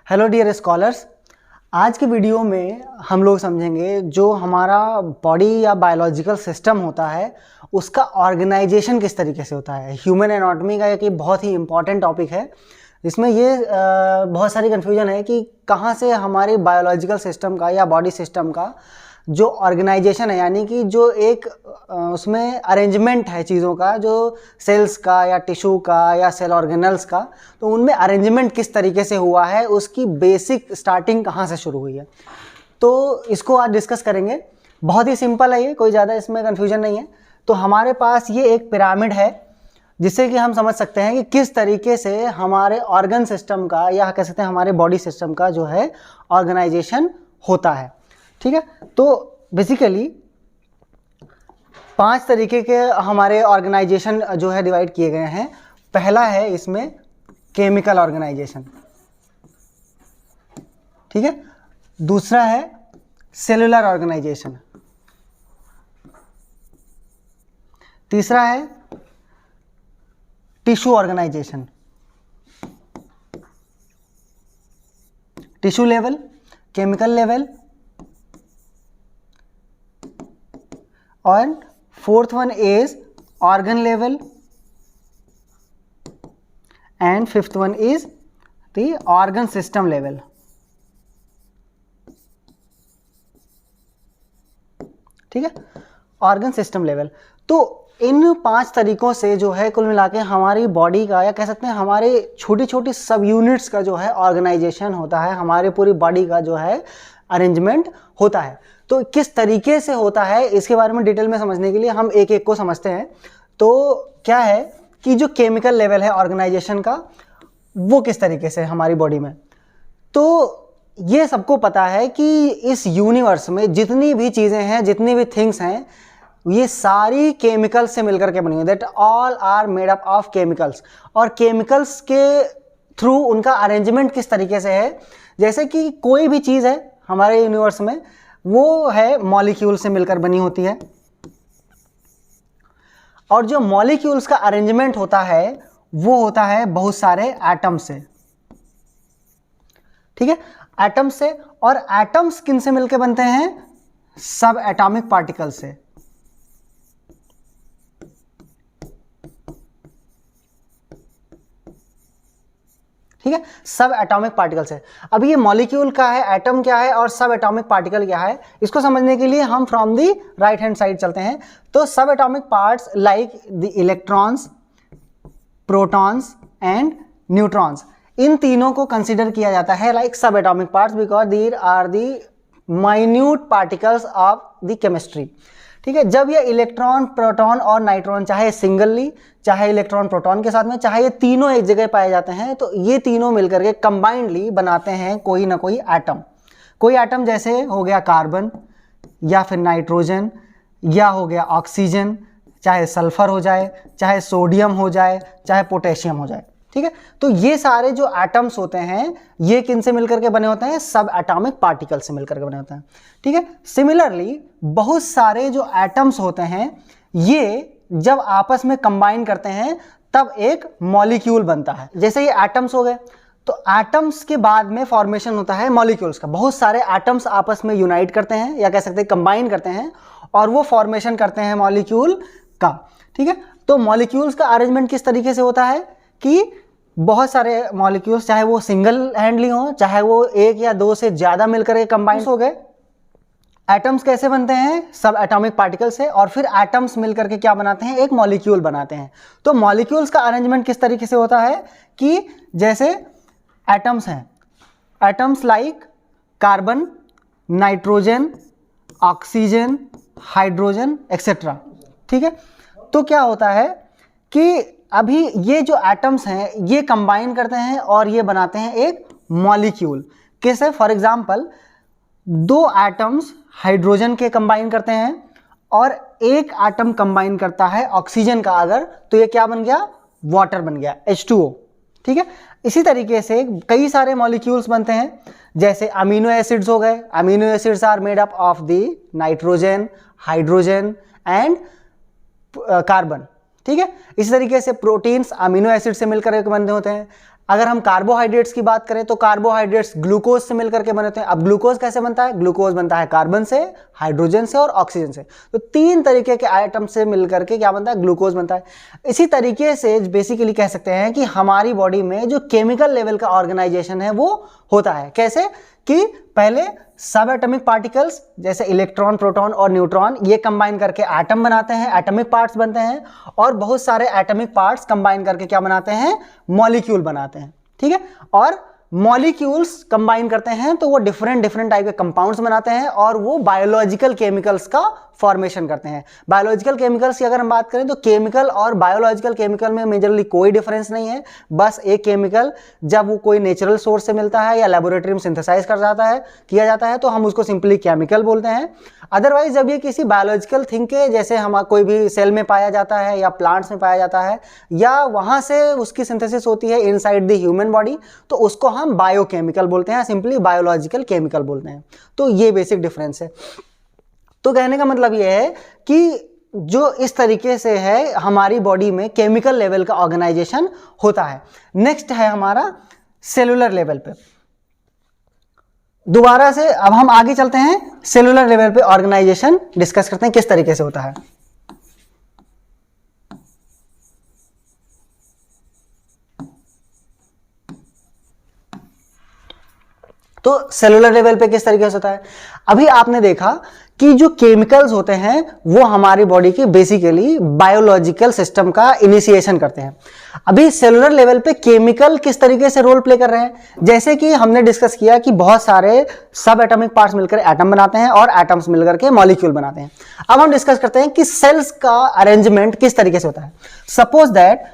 Hello dear scholars, आज के video में हम लोग समझेंगे जो हमारा बॉडी या बायोलॉजिकल सिस्टम होता है उसका ऑर्गेनाइजेशन किस तरीके से होता है। ह्यूमन एनाटॉमी का एक बहुत ही इम्पॉर्टेंट टॉपिक है। इसमें ये बहुत सारी कन्फ्यूजन है कि कहाँ से हमारे बायोलॉजिकल सिस्टम का या बॉडी सिस्टम का जो ऑर्गेनाइजेशन है, यानी कि जो एक उसमें अरेंजमेंट है चीज़ों का, जो सेल्स का या टिश्यू का या सेल ऑर्गेनल्स का, तो उनमें अरेंजमेंट किस तरीके से हुआ है, उसकी बेसिक स्टार्टिंग कहाँ से शुरू हुई है, तो इसको आज डिस्कस करेंगे। बहुत ही सिंपल है ये, कोई ज़्यादा इसमें कन्फ्यूजन नहीं है। तो हमारे पास ये एक पिरामिड है जिससे कि हम समझ सकते हैं कि किस तरीके से हमारे ऑर्गन सिस्टम का या कह सकते हैं हमारे बॉडी सिस्टम का जो है ऑर्गेनाइजेशन होता है। ठीक है, तो बेसिकली 5 तरीके के हमारे ऑर्गेनाइजेशन जो है डिवाइड किए गए हैं। पहला है इसमें केमिकल ऑर्गेनाइजेशन, ठीक है। दूसरा है सेलुलर ऑर्गेनाइजेशन। तीसरा है tissue organization, tissue level, chemical level, और fourth one is organ level, and fifth one is the organ system level. ठीक है, ऑर्गन सिस्टम लेवल। तो इन 5 तरीकों से जो है कुल मिला के हमारी बॉडी का या कह सकते हैं हमारे छोटी छोटी सब यूनिट्स का जो है ऑर्गेनाइजेशन होता है, हमारे पूरी बॉडी का जो है अरेंजमेंट होता है। तो किस तरीके से होता है इसके बारे में डिटेल में समझने के लिए हम एक एक को समझते हैं। तो क्या है कि जो केमिकल लेवल है ऑर्गेनाइजेशन का, वो किस तरीके से हमारी बॉडी में, तो ये सबको पता है कि इस यूनिवर्स में जितनी भी चीज़ें हैं, जितनी भी थिंग्स हैं, ये सारी केमिकल्स से मिलकर के बनी हुई, that all are made up of chemicals. और केमिकल्स के थ्रू उनका अरेंजमेंट किस तरीके से है, जैसे कि कोई भी चीज़ है हमारे यूनिवर्स में वो है मॉलिक्यूल से मिलकर बनी होती है, और जो मॉलिक्यूल्स का अरेंजमेंट होता है वो होता है बहुत सारे एटम से। ठीक है, एटम से। और एटम्स किन से मिलकर बनते हैं? सब एटॉमिक पार्टिकल से। ठीक है, सब एटॉमिक पार्टिकल से। अब ये मॉलिक्यूल क्या है, एटम क्या है और सब एटॉमिक पार्टिकल क्या है, इसको समझने के लिए हम from the right hand side चलते हैं। तो subatomic parts like the electrons, protons and neutrons, इन तीनों को कंसिडर किया जाता है like subatomic parts because these are the minute particles of the chemistry. ठीक है, जब ये इलेक्ट्रॉन, प्रोटॉन और नाइट्रॉन, चाहे सिंगलली, चाहे इलेक्ट्रॉन प्रोटॉन के साथ में, चाहे ये तीनों एक जगह पाए जाते हैं, तो ये तीनों मिलकर के कंबाइंडली बनाते हैं कोई ना कोई एटम। कोई एटम जैसे हो गया कार्बन, या फिर नाइट्रोजन, या हो गया ऑक्सीजन, चाहे सल्फर हो जाए, चाहे सोडियम हो जाए, चाहे पोटेशियम हो जाए। ठीक है, तो ये सारे जो एटम्स होते हैं ये किन से मिलकर के बने होते हैं? सब एटॉमिक पार्टिकल से मिलकर के बने होते हैं। ठीक है, सिमिलरली बहुत सारे जो एटम्स होते हैं ये जब आपस में कंबाइन करते हैं तब एक मॉलिक्यूल बनता है। जैसे ये एटम्स हो गए, तो एटम्स के बाद में फॉर्मेशन होता है मॉलिक्यूल्स का। बहुत सारे एटम्स आपस में यूनाइट करते हैं या कह सकते हैं कंबाइन करते हैं, और वो फॉर्मेशन करते हैं मॉलिक्यूल का। ठीक है, तो मॉलिक्यूल्स का अरेंजमेंट किस तरीके से होता है कि बहुत सारे मॉलिक्यूल्स, चाहे वो सिंगल हैंडली हो, चाहे वो एक या दो से ज़्यादा मिलकर के कंबाइन हो गए। एटम्स कैसे बनते हैं? सब एटॉमिक पार्टिकल से, और फिर एटम्स मिलकर के क्या बनाते हैं? एक मॉलिक्यूल बनाते हैं। तो मॉलिक्यूल्स का अरेंजमेंट किस तरीके से होता है कि जैसे एटम्स हैं, atoms like carbon, nitrogen, oxygen, hydrogen etcetera. ठीक है, तो क्या होता है कि अभी ये जो एटम्स हैं ये कंबाइन करते हैं और ये बनाते हैं एक मॉलिक्यूल। कैसे? फॉर एग्जांपल 2 एटम्स हाइड्रोजन के कंबाइन करते हैं और एक एटम कंबाइन करता है ऑक्सीजन का अगर, तो ये क्या बन गया? वाटर बन गया, H2O। ठीक है, इसी तरीके से कई सारे मॉलिक्यूल्स बनते हैं, जैसे अमीनो एसिड्स हो गए। Amino acids are made up of the nitrogen, hydrogen and carbon. ठीक है, इसी तरीके से प्रोटीन्स अमीनो एसिड से मिलकर बने होते हैं। अगर हम कार्बोहाइड्रेट्स की बात करें तो कार्बोहाइड्रेट्स ग्लूकोज से मिलकर के बनते हैं। अब ग्लूकोज कैसे बनता है? ग्लूकोज बनता है कार्बन से, हाइड्रोजन से और ऑक्सीजन से। तो 3 तरीके के आइटम से मिलकर के क्या बनता है? ग्लूकोज बनता है। इसी तरीके से बेसिकली कह सकते हैं कि हमारी बॉडी में जो केमिकल लेवल का ऑर्गेनाइजेशन है वो होता है। कैसे कि पहले सब एटॉमिक पार्टिकल्स जैसे इलेक्ट्रॉन, प्रोटॉन और न्यूट्रॉन ये कंबाइन करके एटम बनाते हैं, एटॉमिक पार्ट्स बनते हैं, और बहुत सारे एटॉमिक पार्ट्स कंबाइन करके क्या बनाते हैं? मॉलिक्यूल बनाते हैं। ठीक है, और मॉलिक्यूल्स कंबाइन करते हैं तो वो डिफरेंट टाइप के कंपाउंड्स बनाते हैं और वो बायोलॉजिकल केमिकल्स का फॉर्मेशन करते हैं। बायोलॉजिकल केमिकल्स की अगर हम बात करें तो केमिकल और बायोलॉजिकल केमिकल में मेजरली कोई डिफरेंस नहीं है। बस एक केमिकल जब वो कोई नेचुरल सोर्स से मिलता है या लेबोरेटरी में सिंथेसाइज किया जाता है तो हम उसको सिंपली केमिकल बोलते हैं। अदरवाइज जब ये किसी बायोलॉजिकल थिंग के जैसे हम कोई भी सेल में पाया जाता है या प्लांट्स में पाया जाता है या वहां से उसकी सिंथेसिस होती है इनसाइड द ह्यूमन बॉडी, तो उसको हम बायोकेमिकल बोलते हैं, सिंपली बायोलॉजिकल केमिकल बोलते हैं। तो ये बेसिक डिफरेंस है। तो कहने का मतलब ये है कि जो इस तरीके से है हमारी बॉडी में केमिकल लेवल का ऑर्गेनाइजेशन होता है। नेक्स्ट है हमारा सेलुलर लेवल पे। दोबारा से अब हम आगे चलते हैं, सेलुलर लेवल पे ऑर्गेनाइजेशन डिस्कस करते हैं किस तरीके से होता है। तो सेलुलर लेवल पे किस तरीके से होता है? अभी आपने देखा कि जो केमिकल्स होते हैं वो हमारी बॉडी के बेसिकली बायोलॉजिकल सिस्टम का इनिशिएशन करते हैं। अभी सेलुलर लेवल पे केमिकल किस तरीके से रोल प्ले कर रहे हैं? जैसे कि हमने डिस्कस किया कि बहुत सारे सब एटॉमिक पार्ट्स मिलकर एटम बनाते हैं और एटम्स मिलकर के मॉलिक्यूल बनाते हैं। अब हम डिस्कस करते हैं कि सेल्स का अरेंजमेंट किस तरीके से होता है। सपोज दैट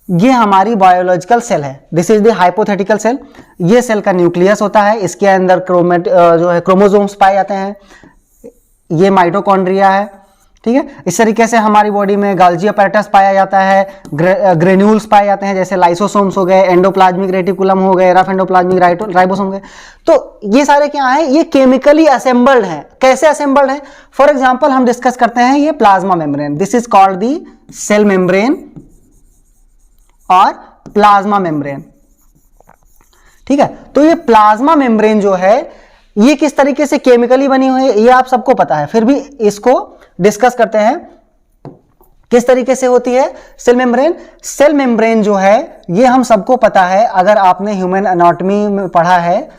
ये हमारी बायोलॉजिकल सेल है, this is the hypothetical cell. ये सेल का न्यूक्लियस होता है, इसके अंदर क्रोमोसोम्स पाए जाते हैं, ये माइटोकॉन्ड्रिया है। ठीक है, इस तरीके से हमारी बॉडी में गाल्जी अपैरेटस पाया जाता है, ग्रेन्यूल्स पाए जाते हैं जैसे लाइसोसोम्स हो गए, एंडोप्लाज्मिक रेटिकुलम हो गए, रफ एंडोप्लाज्मिक राइबोसोम हो गए। तो ये सारे क्या है? ये केमिकली असेंबल्ड हैं। कैसे असेंबल्ड हैं? फॉर एग्जांपल हम डिस्कस करते हैं ये plasma membrane, this is called the cell membrane और प्लाज्मा मेम्ब्रेन। ठीक है, तो ये प्लाज्मा मेम्ब्रेन जो है ये किस तरीके से केमिकली बनी हुई है ये आप सबको पता है, फिर भी इसको डिस्कस करते हैं किस तरीके से होती है सेल मेम्ब्रेन। सेल मेम्ब्रेन जो है ये हम सबको पता है, अगर आपने ह्यूमन एनाटॉमी में पढ़ा है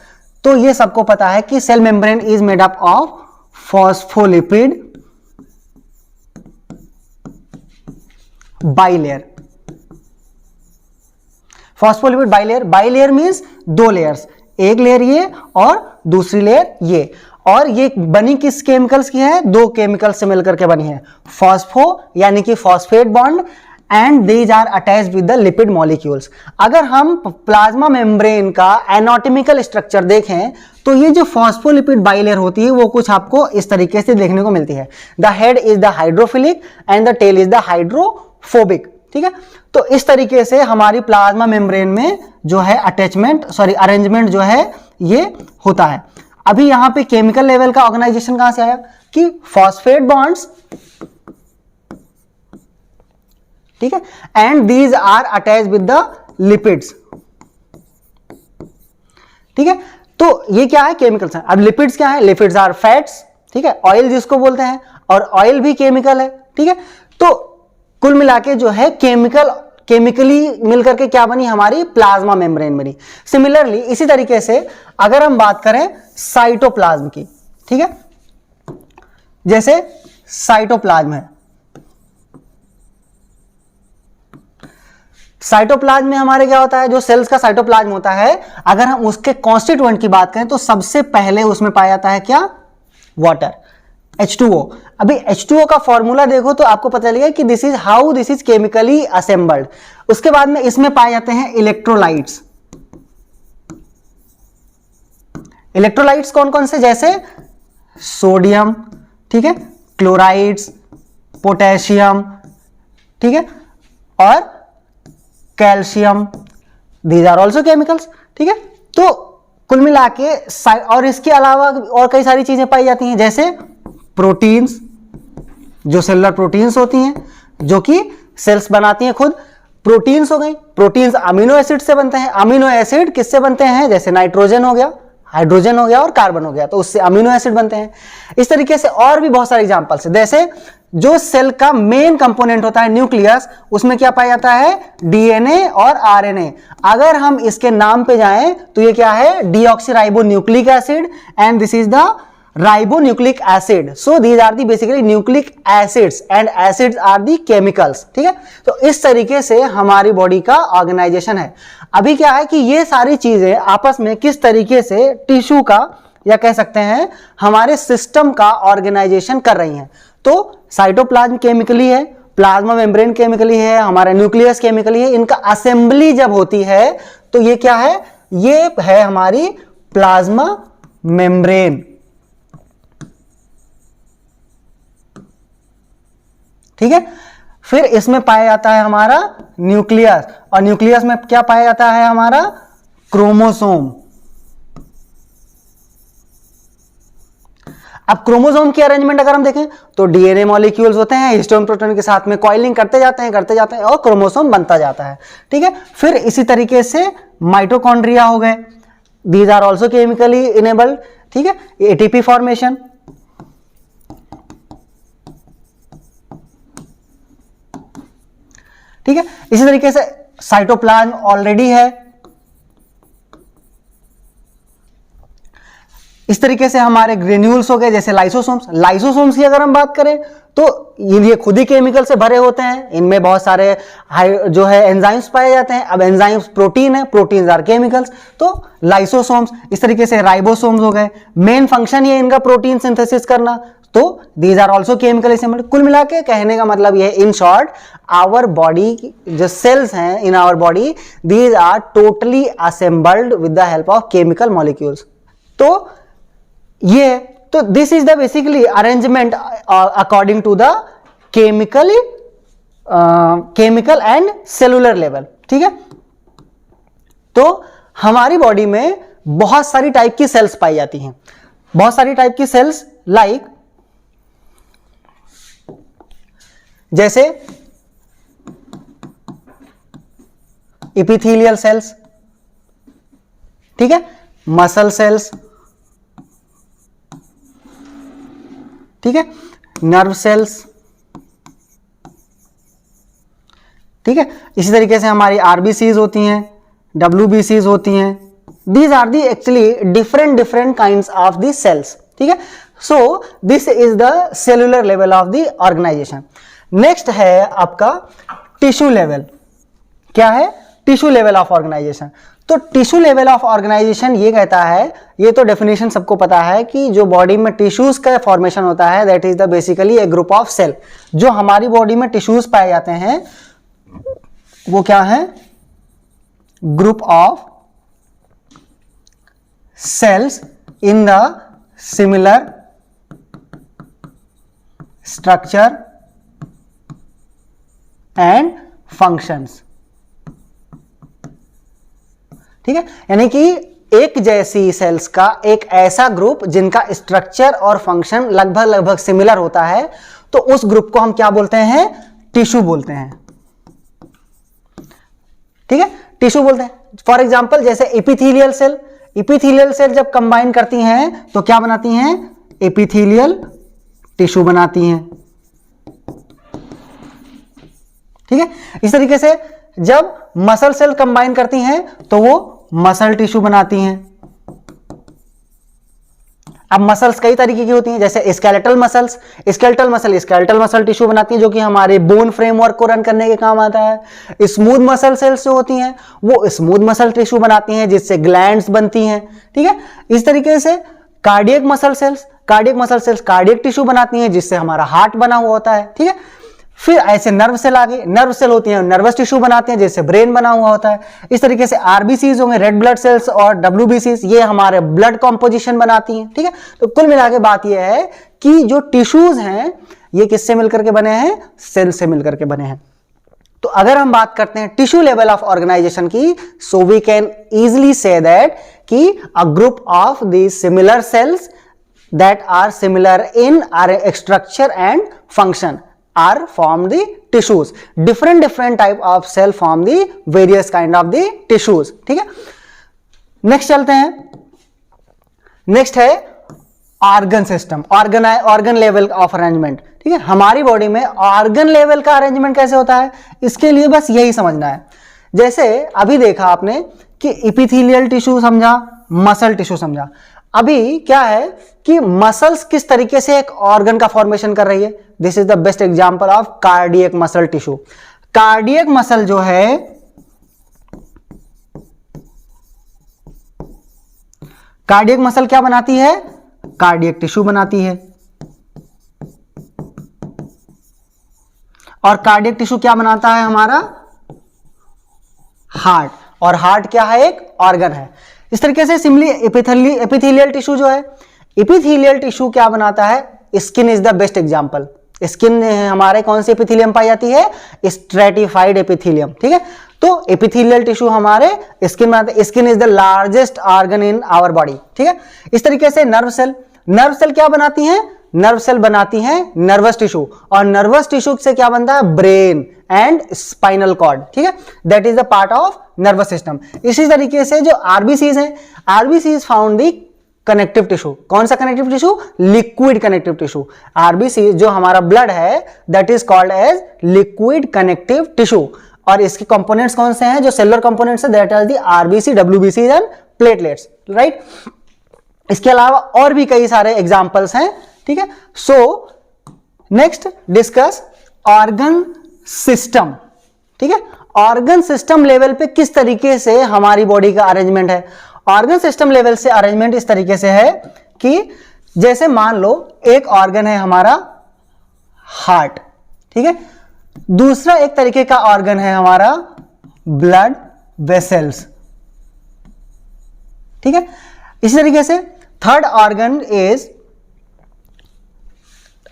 तो ये सबको पता है कि cell membrane is made up of phospholipid bilayer. Phospholipid bilayer, bilayer means 2 layers, एक लेयर ये और दूसरी लेयर ये। और ये बनी किस केमिकल्स की है? 2 केमिकल्स से मिलकर के बनी है, फॉस्फो यानी कि phosphate bond and these are attached with the lipid molecules. अगर हम प्लाज्मा मेम्ब्रेन का एनाटॉमिकल स्ट्रक्चर देखें तो ये जो फॉस्फोलिपिड बाइलेयर होती है वो कुछ आपको इस तरीके से देखने को मिलती है। The head is the hydrophilic and the tail is the hydrophobic. ठीक है, तो इस तरीके से हमारी प्लाज्मा मेम्ब्रेन में जो है अरेंजमेंट जो है ये होता है। अभी यहां पे केमिकल लेवल का ऑर्गेनाइजेशन कहां से आया कि फॉस्फेट बॉन्ड्स, ठीक है, and these are attached with the lipids. ठीक है, तो ये क्या है? केमिकल्स है। अब लिपिड्स क्या है? Lipids are fats. ठीक है, ऑयल जिसको बोलते हैं, और ऑयल भी केमिकल है। ठीक है, तो कुल मिला के जो है केमिकली मिलकर के क्या बनी? हमारी प्लाज्मा मेम्ब्रेन बनी। सिमिलरली इसी तरीके से अगर हम बात करें साइटोप्लाज्म की, ठीक है, जैसे साइटोप्लाज्म है, साइटोप्लाज्म में हमारे क्या होता है? जो सेल्स का साइटोप्लाज्म होता है, अगर हम उसके कॉन्स्टिट्यूएंट की बात करें तो सबसे पहले उसमें पाया जाता है क्या? Water, H2O। अभी H2O का फॉर्मूला देखो तो आपको पता चलेगा कि दिस इज केमिकली असेंबल्ड। उसके बाद में इसमें पाए जाते हैं इलेक्ट्रोलाइट्स। इलेक्ट्रोलाइट्स कौन कौन से? जैसे सोडियम, ठीक है, क्लोराइड्स, पोटेशियम, ठीक है, और calcium, these are also chemicals. ठीक है, तो कुल मिला के और इसके अलावा और कई सारी चीजें पाई जाती हैं जैसे प्रोटीन्स, जो सेलुलर प्रोटीन्स होती हैं जो कि सेल्स बनाती हैं खुद, प्रोटीन्स हो गई, प्रोटीन्स अमीनो एसिड से बनते हैं, अमीनो एसिड किससे बनते हैं, जैसे नाइट्रोजन हो गया, हाइड्रोजन हो गया और कार्बन हो गया, तो उससे अमीनो एसिड बनते हैं। इस तरीके से और भी बहुत सारे एग्जांपल्स है, जैसे जो सेल का मेन कंपोनेंट होता है न्यूक्लियस, उसमें क्या पाया जाता है, डीएनए और आरएनए। अगर हम इसके नाम पे जाएं तो ये क्या है, deoxyribonucleic acid and this is the ribonucleic acid. So these are the basically nucleic acids and acids are the chemicals. ठीक है, तो इस तरीके से हमारी बॉडी का ऑर्गेनाइजेशन है। अभी क्या है कि ये सारी चीजें आपस में किस तरीके से टिश्यू का या कह सकते हैं हमारे सिस्टम का ऑर्गेनाइजेशन कर रही हैं। तो साइटोप्लाज्म केमिकली है, प्लाज्मा मेम्ब्रेन केमिकली है, हमारा न्यूक्लियस केमिकली है। इनका असेंबली जब होती है तो ये क्या है, ये है हमारी प्लाज्मा मेम्ब्रेन। ठीक है, फिर इसमें पाया जाता है हमारा न्यूक्लियस, और न्यूक्लियस में क्या पाया जाता है, हमारा क्रोमोसोम। अब क्रोमोसोम की अरेंजमेंट अगर हम देखें तो डीएनए मॉलिक्यूल्स होते हैं, हिस्टोन प्रोटोन के साथ में कॉइलिंग करते जाते हैं और क्रोमोसोम बनता जाता है। ठीक है, फिर इसी तरीके से माइटोकॉन्ड्रिया हो गए, these are also chemically enabled. ठीक है, एटीपी फॉर्मेशन। ठीक है, इसी तरीके से साइटोप्लाज्म ऑलरेडी है। इस तरीके से हमारे ग्रेन्यूल्स हो गए, जैसे लाइसोसोम्स। लाइसोसोम्स की अगर हम बात करें तो ये खुद ही केमिकल से भरे होते हैं, इनमें बहुत सारे जो है एंजाइम्स पाए जाते हैं। अब एंजाइम्स प्रोटीन है, प्रोटीन्स आर केमिकल्स, तो लाइसोसोम्स। इस तरीके से राइबोसोम्स हो गए, मेन फंक्शन ये इनका प्रोटीन सिंथेसिस करना, तो these are also chemical assembled. कुल मिला के कहने का मतलब ये, इन शॉर्ट आवर बॉडी जो सेल्स हैं in our body, these are totally assembled with the help of chemical molecules. तो ये तो this is the basically arrangement according to the chemical and cellular level. ठीक है, तो हमारी बॉडी में बहुत सारी टाइप की सेल्स पाई जाती हैं, बहुत सारी टाइप की सेल्स, लाइक जैसे एपिथेलियल सेल्स, ठीक है, मसल सेल्स, ठीक है, नर्व सेल्स, ठीक है, इसी तरीके से हमारी आरबीसीज होती हैं, डब्ल्यूबीसीज होती हैं। These are the actually different kinds of the cells. ठीक है, so this is the cellular level of the organisation. Next है आपका टिश्यू लेवल। क्या है, टिश्यू लेवल ऑफ ऑर्गेनाइजेशन। तो टिश्यू लेवल ऑफ ऑर्गेनाइजेशन ये कहता है, ये तो डेफिनेशन सबको पता है कि जो बॉडी में टिश्यूज का फॉर्मेशन होता है that is the basically a group of cell. जो हमारी बॉडी में टिश्यूज पाए जाते हैं वो क्या है, group of cells in the similar structure and functions. ठीक है, यानी कि एक जैसी सेल्स का एक ऐसा ग्रुप जिनका स्ट्रक्चर और फंक्शन लगभग सिमिलर होता है, तो उस ग्रुप को हम क्या बोलते हैं, टिश्यू बोलते हैं। ठीक है, टिश्यू बोलते हैं। फॉर एग्जांपल जैसे एपिथेलियल सेल, एपिथेलियल सेल जब कंबाइन करती हैं तो क्या बनाती हैं, एपिथेलियल टिश्यू बनाती हैं। ठीक है, इस तरीके से जब मसल सेल कंबाइन करती हैं तो वो मसल टिश्यू बनाती हैं। अब मसल्स कई तरीके की होती हैं, जैसे skeletal muscles, skeletal muscle tissue बनाती हैं जो कि हमारे बोन फ्रेमवर्क को रन करने के काम आता है। स्मूथ मसल सेल्स जो होती हैं वो स्मूथ मसल टिश्यू बनाती हैं जिससे ग्लैंड्स बनती हैं। ठीक है, इस तरीके से cardiac muscle cells cardiac tissue बनाती हैं जिससे हमारा हार्ट बना हुआ होता है। ठीक है, फिर ऐसे नर्व सेल आगे, नर्व सेल होती हैं नर्वस टिश्यू बनाते हैं जैसे ब्रेन बना हुआ होता है। इस तरीके से आरबीसीज होंगे, रेड ब्लड सेल्स, और डब्ल्यूबीसीज, ये हमारे ब्लड कॉम्पोजिशन बनाती हैं। ठीक है, तो कुल मिला के बात ये है कि जो टिश्यूज हैं ये किससे मिलकर के बने हैं, सेल से मिलकर के बने हैं। तो अगर हम बात करते हैं टिश्यू लेवल ऑफ ऑर्गेनाइजेशन की, so we can easily see that कि a group of the similar cells that are similar in our structure and function are form the tissues. Different type of cell form the various kind of the tissues. ठीक है, next चलते हैं. Next है organ system, organ level of arrangement. ठीक है, हमारी body में organ level का अरेंजमेंट कैसे होता है, इसके लिए बस यही समझना है. जैसे अभी देखा आपने कि इपिथेलियल टिश्यू समझा, मसल टिश्यू समझा. अभी क्या है कि मसल्स किस तरीके से एक ऑर्गन का फॉर्मेशन कर रही है. This is the best example of cardiac muscle tissue. Cardiac muscle जो है, कार्डियक मसल क्या बनाती है, कार्डियक टिश्यू बनाती है. और कार्डियक टिश्यू क्या बनाता है हमारा, हार्ट. और हार्ट क्या है, एक ऑर्गन है. इस तरीके से सिंपली एपिथेलियल टिश्यू जो है, एपिथेलियल टिश्यू क्या बनाता है, skin is the best example. Skin हमारे कौन सी एपिथेलियम पाई जाती है, स्ट्रेटिफाइड एपिथेलियम. ठीक है, तो एपिथेलियल टिश्यू हमारे स्किन बनाते हैं. Skin is the largest organ in our body. ठीक है, इस तरीके से नर्व सेल क्या बनाती हैं, नर्व सेल बनाती हैं नर्वस टिश्यू. और नर्वस टिश्यू से क्या बनता है, ब्रेन एंड स्पाइनल कॉर्ड. ठीक है, that is the part of nervous system. इसी तरीके से जो आरबीसीज हैं, RBCs found the connective tissue. कौन सा connective tissue, liquid connective tissue. RBC जो हमारा ब्लड है, that is called as liquid connective tissue. और इसके कंपोनेंट्स कौन से हैं, जो सेलुलर कंपोनेंट्स है, that are the RBC, WBC and platelets. Right, इसके अलावा और भी कई सारे एग्जांपल्स हैं. ठीक है, so next discuss organ system. ठीक है, ऑर्गन सिस्टम लेवल पे किस तरीके से हमारी बॉडी का अरेंजमेंट है. ऑर्गन सिस्टम लेवल से अरेंजमेंट इस तरीके से है कि जैसे मान लो एक ऑर्गन है हमारा हार्ट. ठीक है, दूसरा एक तरीके का ऑर्गन है हमारा ब्लड वेसल्स. ठीक है, इसी तरीके से थर्ड ऑर्गन इज,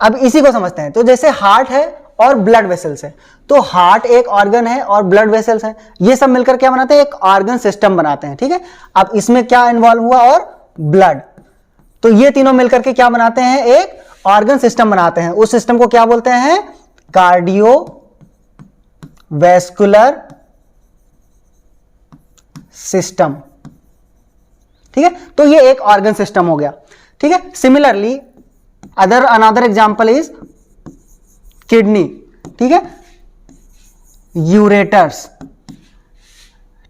अब इसी को समझते हैं. तो जैसे हार्ट है और ब्लड वेसल्स है, तो हार्ट एक ऑर्गन है और ब्लड वेसल्स है, ये सब मिलकर क्या बनाते हैं, एक ऑर्गन सिस्टम बनाते हैं. ठीक है, अब इसमें क्या इन्वॉल्व हुआ, और ब्लड. तो ये तीनों मिलकर के क्या बनाते हैं, एक ऑर्गन सिस्टम बनाते हैं. उस सिस्टम को क्या बोलते हैं, कार्डियो वैस्कुलर सिस्टम. ठीक है, तो ये एक ऑर्गन सिस्टम हो गया. ठीक है, similarly another example is kidney. ठीक है, यूरेटर्स.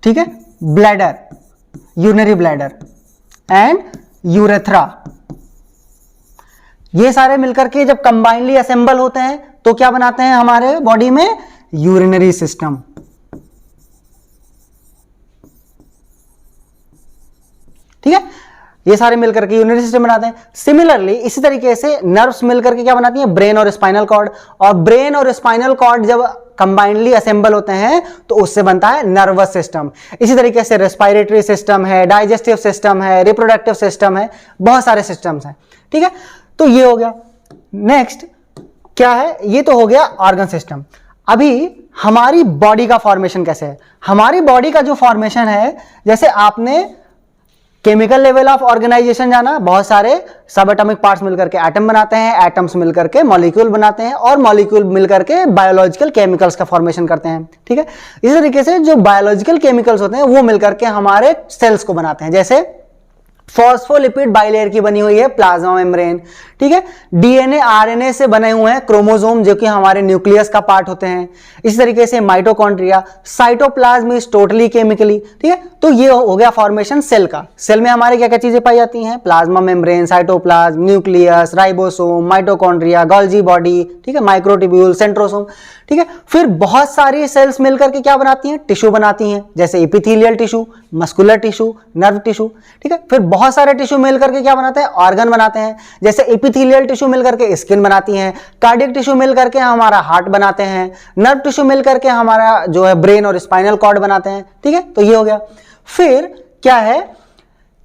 ठीक है, bladder, urinary bladder and urethra. ये सारे मिलकर के जब कंबाइनली असेंबल होते हैं तो क्या बनाते हैं हमारे बॉडी में, यूरिनरी सिस्टम. ठीक है, ये सारे मिलकर के यूरिनरी सिस्टम बनाते हैं. सिमिलरली इसी तरीके से नर्व्स मिलकर के क्या बनाती हैं, ब्रेन और स्पाइनल कॉर्ड. और ब्रेन और स्पाइनल कॉर्ड जब कंबाइनली असेंबल होते हैं तो उससे बनता है नर्वस सिस्टम. इसी तरीके से रेस्पिरेटरी सिस्टम है, डाइजेस्टिव सिस्टम है, रिप्रोडक्टिव सिस्टम है, बहुत सारे सिस्टम्स हैं. ठीक है, तो ये हो गया. नेक्स्ट क्या है, ये तो हो गया ऑर्गन सिस्टम. अभी हमारी बॉडी का फॉर्मेशन कैसे है. हमारी बॉडी का जो फॉर्मेशन है, जैसे आपने केमिकल लेवल ऑफ ऑर्गेनाइजेशन जाना, बहुत सारे सब एटॉमिक पार्ट्स मिलकर के एटम बनाते हैं, एटम्स मिलकर के मॉलिक्यूल बनाते हैं, और मॉलिक्यूल मिलकर के बायोलॉजिकल केमिकल्स का फॉर्मेशन करते हैं. ठीक है, इसी तरीके से जो बायोलॉजिकल केमिकल्स होते हैं वो मिलकर के हमारे सेल्स को बनाते हैं. जैसे फॉस्फोलिपिड बाइलेयर की बनी हुई है प्लाज्मा मेम्ब्रेन. ठीक है, डीएनए आरएनए से बने हुए हैं क्रोमोसोम, जो कि हमारे न्यूक्लियस का पार्ट होते हैं. इसी तरीके से mitochondria, cytoplasm is totally chemically. ठीक है, तो ये हो गया फॉर्मेशन सेल का. सेल में हमारे क्या क्या चीजें पाई जाती हैं, plasma membrane, cytoplasm, nucleus, ribosome, mitochondria, Golgi body. ठीक है, माइक्रोट्यूब्यूल, सेंट्रोसोम. ठीक है, फिर बहुत सारी सेल्स मिलकर के क्या बनाती हैं, टिश्यू बनाती हैं. जैसे epithelial tissue, muscular tissue, nerve tissue. ठीक है, फिर बहुत सारे टिश्यू मिलकर के क्या बनाते हैं, ऑर्गन बनाते हैं. जैसे एपिथेलियल टिश्यू मिलकर के स्किन बनाती हैं, कार्डियक टिश्यू मिलकर के हमारा हार्ट बनाते हैं, नर्व टिश्यू मिलकर के हमारा जो है ब्रेन और स्पाइनल कॉर्ड बनाते हैं. ठीक है, तो ये हो गया. फिर क्या है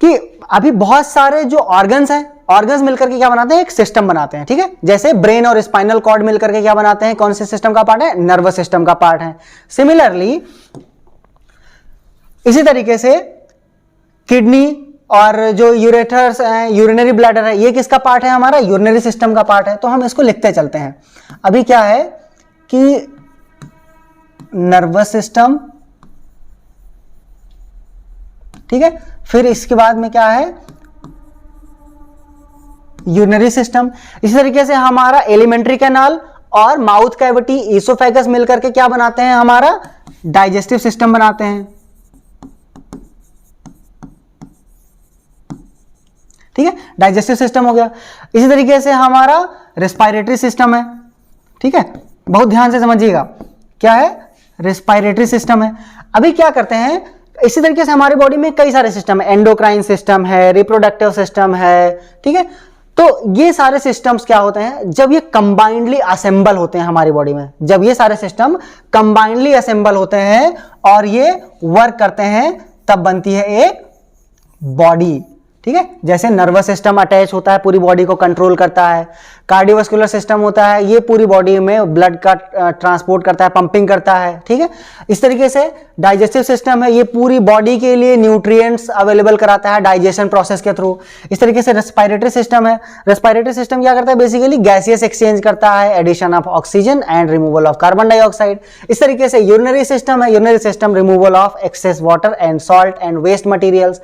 कि अभी बहुत सारे जो ऑर्गन्स हैं, ऑर्गन्स मिलकर के क्या बनाते हैं, एक सिस्टम बनाते हैं. ठीक है, जैसे ब्रेन और स्पाइनल कॉर्ड मिलकर के क्या बनाते हैं, कौन से सिस्टम का पार्ट है, नर्वस सिस्टम का पार्ट है. सिमिलरली इसी तरीके से किडनी और जो यूरेटर्स हैं, यूरिनरी ब्लैडर है, ये किसका पार्ट है, हमारा यूरिनरी सिस्टम का पार्ट है. तो हम इसको लिखते चलते हैं. अभी क्या है कि नर्वस सिस्टम, ठीक है, फिर इसके बाद में क्या है, यूरिनरी सिस्टम। इसी तरीके से हमारा एलिमेंट्री कैनाल और माउथ कैविटी, ईसोफेगस मिलकर के क्या बनाते हैं, हमारा डाइजेस्टिव सिस्टम बनाते हैं। ठीक है, डाइजेस्टिव सिस्टम हो गया। इसी तरीके से हमारा रेस्पिरेटरी सिस्टम है। ठीक है, बहुत ध्यान से समझिएगा, क्या है, रेस्पिरेटरी सिस्टम है। अभी क्या करते हैं, इसी तरीके से हमारी बॉडी में कई सारे सिस्टम है, एंडोक्राइन सिस्टम है, रिप्रोडक्टिव सिस्टम है। ठीक है, तो ये सारे सिस्टम्स क्या होते हैं, जब ये कंबाइंडली असेंबल होते हैं हमारी बॉडी में, जब ये सारे सिस्टम कंबाइंडली असेंबल होते हैं और ये वर्क करते हैं, तब बनती है एक बॉडी। ठीक है, जैसे नर्वस सिस्टम अटैच होता है, पूरी बॉडी को कंट्रोल करता है। कार्डियोवास्कुलर सिस्टम होता है, ये पूरी बॉडी में ब्लड का ट्रांसपोर्ट करता है, पंपिंग करता है। ठीक है, इस तरीके से डाइजेस्टिव सिस्टम है, ये पूरी बॉडी के लिए न्यूट्रिएंट्स अवेलेबल कराता है डाइजेशन प्रोसेस के थ्रू। इस तरीके से रेस्पिरेटरी सिस्टम है, रेस्पिरेटरी सिस्टम क्या करता है, बेसिकली गैसियस एक्सचेंज करता है, addition of oxygen and removal of carbon dioxide. इस तरीके से यूरिनरी सिस्टम है, urinary system removal of excess water and salt and waste materials.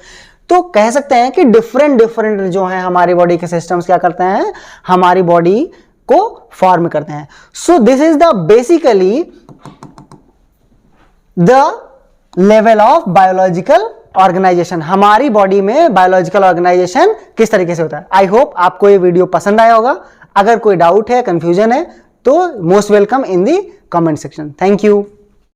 तो कह सकते हैं कि डिफरेंट डिफरेंट जो है हमारी बॉडी के सिस्टम्स क्या करते हैं, हमारी बॉडी को फॉर्म करते हैं। So this is the basically the level of biological organisation. हमारी बॉडी में बायोलॉजिकल ऑर्गेनाइजेशन किस तरीके से होता है। आई होप आपको ये वीडियो पसंद आया होगा। अगर कोई डाउट है, कंफ्यूजन है, तो most welcome in the comment section. Thank you.